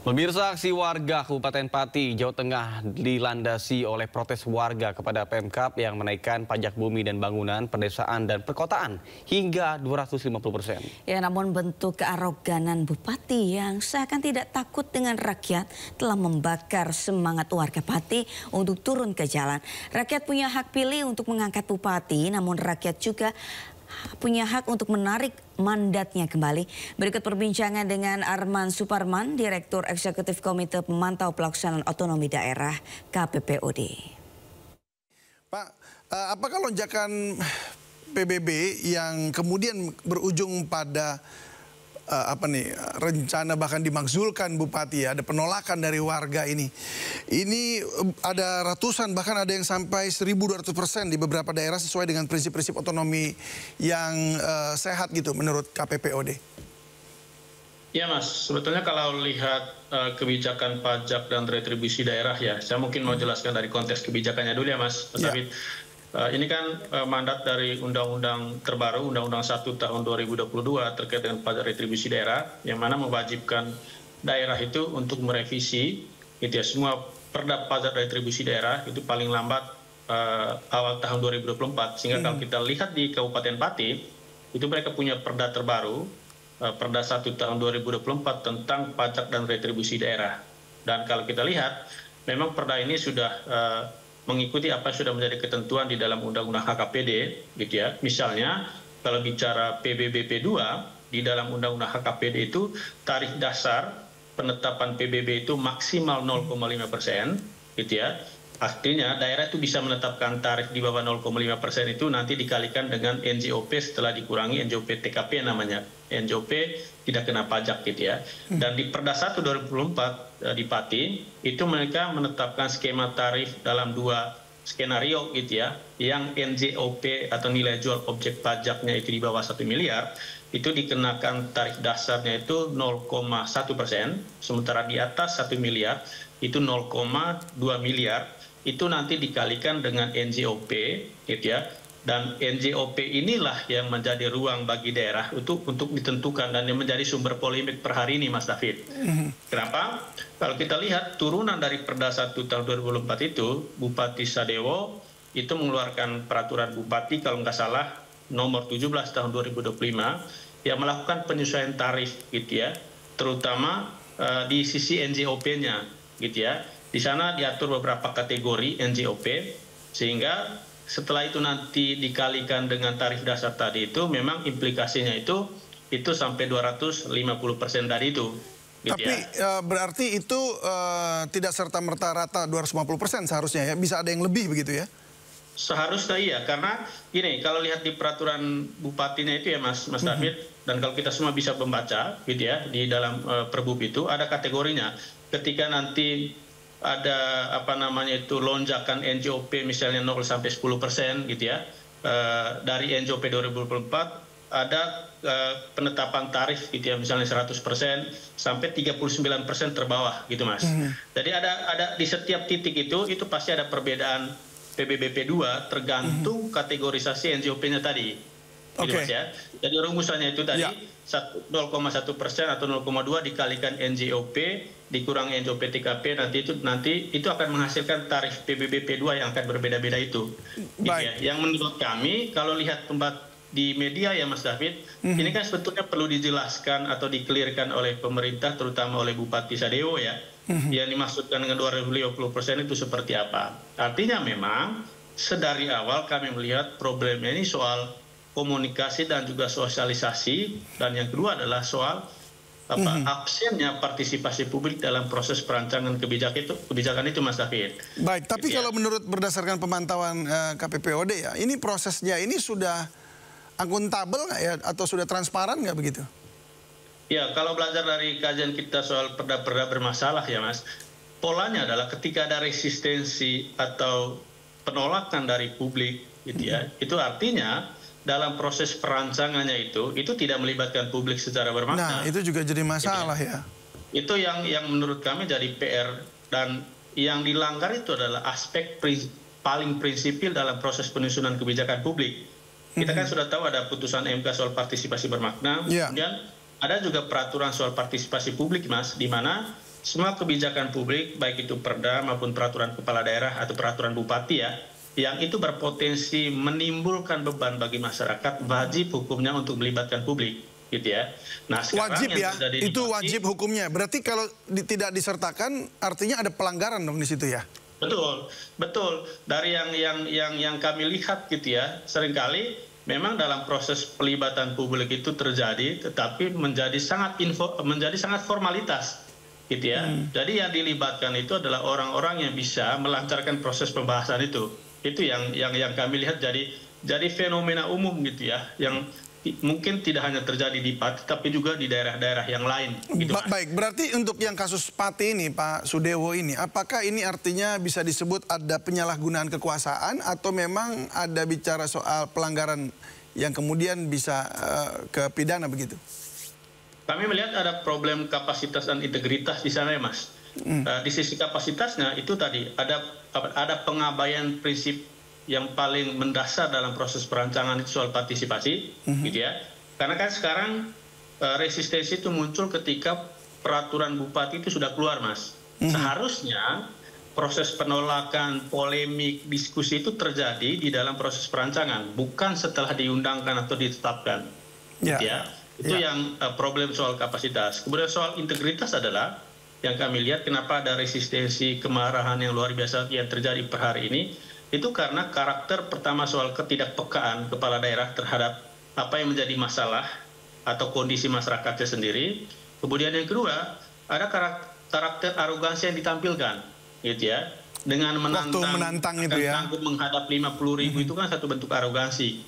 Pemirsa, aksi warga Kabupaten Pati, Jawa Tengah dilandasi oleh protes warga kepada Pemkab yang menaikkan pajak bumi dan bangunan, pedesaan dan perkotaan hingga 250%. Ya, namun bentuk kearoganan Bupati yang seakan tidak takut dengan rakyat telah membakar semangat warga Pati untuk turun ke jalan. Rakyat punya hak pilih untuk mengangkat Bupati, namun rakyat juga punya hak untuk menarik mandatnya kembali. Berikut perbincangan dengan Arman Suparman, Direktur Eksekutif Komite Pemantau Pelaksanaan Otonomi Daerah KPPOD. Pak, apakah lonjakan PBB yang kemudian berujung pada rencana bahkan dimakzulkan Bupati, ada penolakan dari warga ini ada ratusan, bahkan ada yang sampai 1.200% di beberapa daerah sesuai dengan prinsip-prinsip otonomi yang sehat gitu menurut KPPOD? Ya Mas, sebetulnya kalau lihat kebijakan pajak dan retribusi daerah ya, saya mungkin mau jelaskan dari konteks kebijakannya dulu ya Mas David. Ini kan mandat dari Undang-Undang terbaru, Undang-Undang 1 tahun 2022 terkait dengan pajak retribusi daerah, yang mana mewajibkan daerah itu untuk merevisi gitu ya, semua perda pajak retribusi daerah itu paling lambat awal tahun 2024. Sehingga kalau kita lihat di Kabupaten Pati, itu mereka punya perda terbaru, Perda 1 tahun 2024 tentang pajak dan retribusi daerah. Dan kalau kita lihat, memang perda ini sudah mengikuti apa yang sudah menjadi ketentuan di dalam Undang-Undang HKPD, gitu ya. Misalnya, kalau bicara PBBP 2, di dalam Undang-Undang HKPD itu tarif dasar penetapan PBB itu maksimal 0,5%, gitu ya. Artinya daerah itu bisa menetapkan tarif di bawah 0,5% itu nanti dikalikan dengan NJOP setelah dikurangi NJOP TKP namanya. NJOP tidak kena pajak gitu ya. Dan di Perda 1 2024 di Pati itu mereka menetapkan skema tarif dalam 2 skenario gitu ya. Yang NJOP atau nilai jual objek pajaknya itu di bawah 1 miliar, itu dikenakan tarif dasarnya itu 0,1%, sementara di atas 1 miliar itu 0,2 miliar. Itu nanti dikalikan dengan NJOP gitu ya. Dan NJOP inilah yang menjadi ruang bagi daerah untuk ditentukan dan yang menjadi sumber polemik per hari ini Mas David. Kenapa? Kalau kita lihat turunan dari Perda 1 tahun 2024 itu, Bupati Sadewo itu mengeluarkan peraturan Bupati kalau nggak salah nomor 17 tahun 2025 yang melakukan penyesuaian tarif gitu ya, terutama di sisi NJOP-nya gitu ya. Di sana diatur beberapa kategori NJOP, sehingga setelah itu nanti dikalikan dengan tarif dasar tadi itu memang implikasinya itu sampai 250% tadi itu. Gitu. Tapi berarti itu tidak serta-merta rata 250% seharusnya ya, bisa ada yang lebih begitu ya? Seharusnya iya, karena gini, kalau lihat di peraturan bupatinya itu ya Mas David, dan kalau kita semua bisa membaca gitu ya, di dalam Perbup itu ada kategorinya. Ketika nanti ada lonjakan NJOP misalnya 0 sampai 10% gitu ya, dari NJOP 2024 ada penetapan tarif gitu ya, misalnya 100% sampai 39% terbawah gitu Mas. Jadi ada di setiap titik itu pasti ada perbedaan PBBP 2 tergantung kategorisasi NJOP-nya tadi. Gitu Mas ya. Jadi rumusannya itu tadi 0,1% atau 0,2 dikalikan NJOP dikurang NJOP TKP, nanti itu akan menghasilkan tarif PBBP 2 yang akan berbeda-beda itu. Gitu ya. Yang menurut kami kalau lihat tempat di media ya Mas David, ini kan sebetulnya perlu dijelaskan atau dikelirkan oleh pemerintah, terutama oleh Bupati Sadewo ya, yang dimaksudkan dengan 250% itu seperti apa. Artinya memang sedari awal kami melihat problemnya ini soal komunikasi dan juga sosialisasi, dan yang kedua adalah soal absennya partisipasi publik dalam proses perancangan kebijakan itu Mas David. Baik, tapi kalau menurut berdasarkan pemantauan KPPOD ya, ini prosesnya ini sudah akuntabel nggak ya, atau sudah transparan nggak begitu? Ya, kalau belajar dari kajian kita soal perda-perda bermasalah ya Mas, polanya adalah ketika ada resistensi atau penolakan dari publik gitu ya, itu artinya dalam proses perancangannya itu tidak melibatkan publik secara bermakna. Nah, itu juga jadi masalah ya. Itu yang menurut kami jadi PR, dan yang dilanggar itu adalah aspek paling prinsipil dalam proses penyusunan kebijakan publik. Kita kan sudah tahu ada putusan MK soal partisipasi bermakna, kemudian ada juga peraturan soal partisipasi publik Mas, di mana semua kebijakan publik, baik itu perda maupun peraturan kepala daerah atau peraturan bupati ya, yang itu berpotensi menimbulkan beban bagi masyarakat, wajib hukumnya untuk melibatkan publik, gitu ya. Nah, sekarang Wajib ya, yang terjadi di itu Bupati, wajib hukumnya. Berarti kalau tidak disertakan, artinya ada pelanggaran dong di situ ya? betul, betul. Dari yang kami lihat gitu ya, seringkali memang dalam proses pelibatan publik itu terjadi, tetapi menjadi sangat formalitas, gitu ya. Jadi yang dilibatkan itu adalah orang-orang yang bisa melancarkan proses pembahasan itu. Itu yang kami lihat jadi fenomena umum gitu ya, yang mungkin tidak hanya terjadi di Pati, tapi juga di daerah-daerah yang lain. Gitu, Baik, berarti untuk yang kasus Pati ini, Pak Sudewo ini, apakah ini artinya bisa disebut ada penyalahgunaan kekuasaan atau memang ada bicara soal pelanggaran yang kemudian bisa ke pidana begitu? Kami melihat ada problem kapasitas dan integritas di sana ya Mas. Di sisi kapasitasnya itu tadi ada pengabaian prinsip yang paling mendasar dalam proses perancangan itu soal partisipasi, gitu ya. Karena kan sekarang resistensi itu muncul ketika peraturan bupati itu sudah keluar, Mas. Seharusnya proses penolakan, polemik, diskusi itu terjadi di dalam proses perancangan, bukan setelah diundangkan atau ditetapkan, gitu ya. Itu yang problem soal kapasitas. Kemudian soal integritas adalah yang kami lihat kenapa ada resistensi, kemarahan yang luar biasa yang terjadi per hari ini. Itu karena karakter pertama soal ketidakpekaan kepala daerah terhadap apa yang menjadi masalah atau kondisi masyarakatnya sendiri. Kemudian yang kedua, ada karakter arogansi yang ditampilkan, gitu ya. Dengan menantang itu ya. sanggup menghadap 50.000 itu kan satu bentuk arogansi,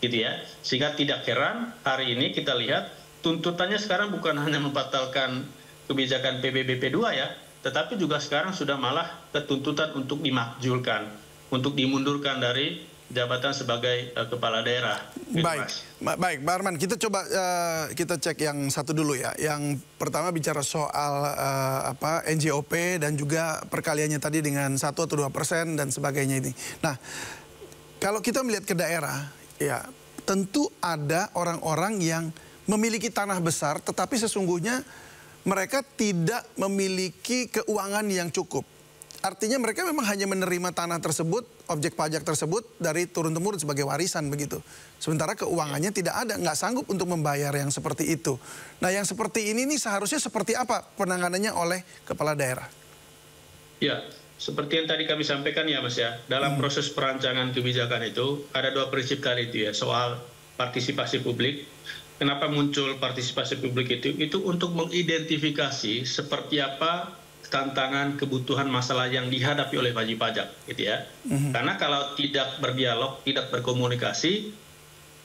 gitu ya. Sehingga tidak heran hari ini kita lihat tuntutannya sekarang bukan hanya membatalkan kebijakan PBBP 2 ya, tetapi juga sekarang sudah malah ketuntutan untuk dimakjulkan, untuk dimundurkan dari jabatan sebagai kepala daerah. Baik, Pak Arman, kita coba kita cek yang satu dulu ya. Yang pertama bicara soal NJOP dan juga perkaliannya tadi dengan 1 atau 2% dan sebagainya ini. Nah, kalau kita melihat ke daerah, ya tentu ada orang-orang yang memiliki tanah besar, tetapi sesungguhnya mereka tidak memiliki keuangan yang cukup. Artinya mereka memang hanya menerima tanah tersebut, objek pajak tersebut dari turun-temurun sebagai warisan begitu. Sementara keuangannya tidak ada, nggak sanggup untuk membayar yang seperti itu. Nah yang seperti ini nih seharusnya seperti apa penanganannya oleh kepala daerah? Ya, seperti yang tadi kami sampaikan ya Mas ya, dalam proses perancangan kebijakan itu ada dua prinsip tadi itu ya, soal partisipasi publik. Kenapa muncul partisipasi publik itu? Itu untuk mengidentifikasi seperti apa tantangan, kebutuhan, masalah yang dihadapi oleh wajib pajak, gitu ya. Karena kalau tidak berdialog, tidak berkomunikasi,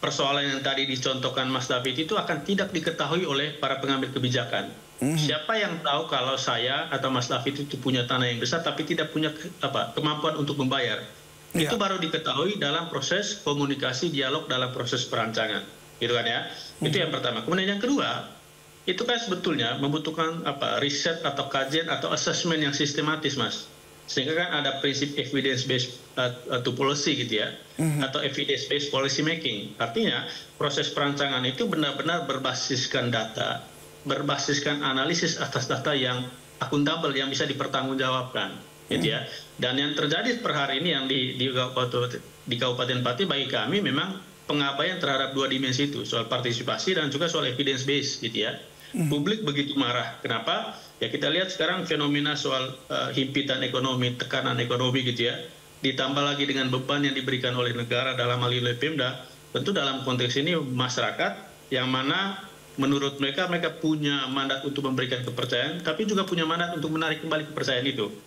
persoalan yang tadi dicontohkan Mas David itu akan tidak diketahui oleh para pengambil kebijakan. Siapa yang tahu kalau saya atau Mas David itu punya tanah yang besar tapi tidak punya kemampuan untuk membayar? Itu baru diketahui dalam proses komunikasi, dialog dalam proses perancangan, gitu kan ya. Itu yang pertama. Kemudian yang kedua, itu kan sebetulnya membutuhkan riset atau kajian atau assessment yang sistematis, Mas. Sehingga kan ada prinsip evidence based to policy gitu ya, atau evidence based policy making. Artinya proses perancangan itu benar-benar berbasiskan data, berbasiskan analisis atas data yang akuntabel, yang bisa dipertanggungjawabkan, gitu ya. Dan yang terjadi per hari ini yang di Kabupaten Pati bagi kami memang pengabaian terhadap dua dimensi itu, soal partisipasi dan juga soal evidence based, gitu ya. Publik begitu marah. Kenapa? Ya kita lihat sekarang fenomena soal himpitan ekonomi, tekanan ekonomi gitu ya. Ditambah lagi dengan beban yang diberikan oleh negara dalam hal ini oleh Pemda. Tentu dalam konteks ini masyarakat yang mana menurut mereka punya mandat untuk memberikan kepercayaan, tapi juga punya mandat untuk menarik kembali kepercayaan itu.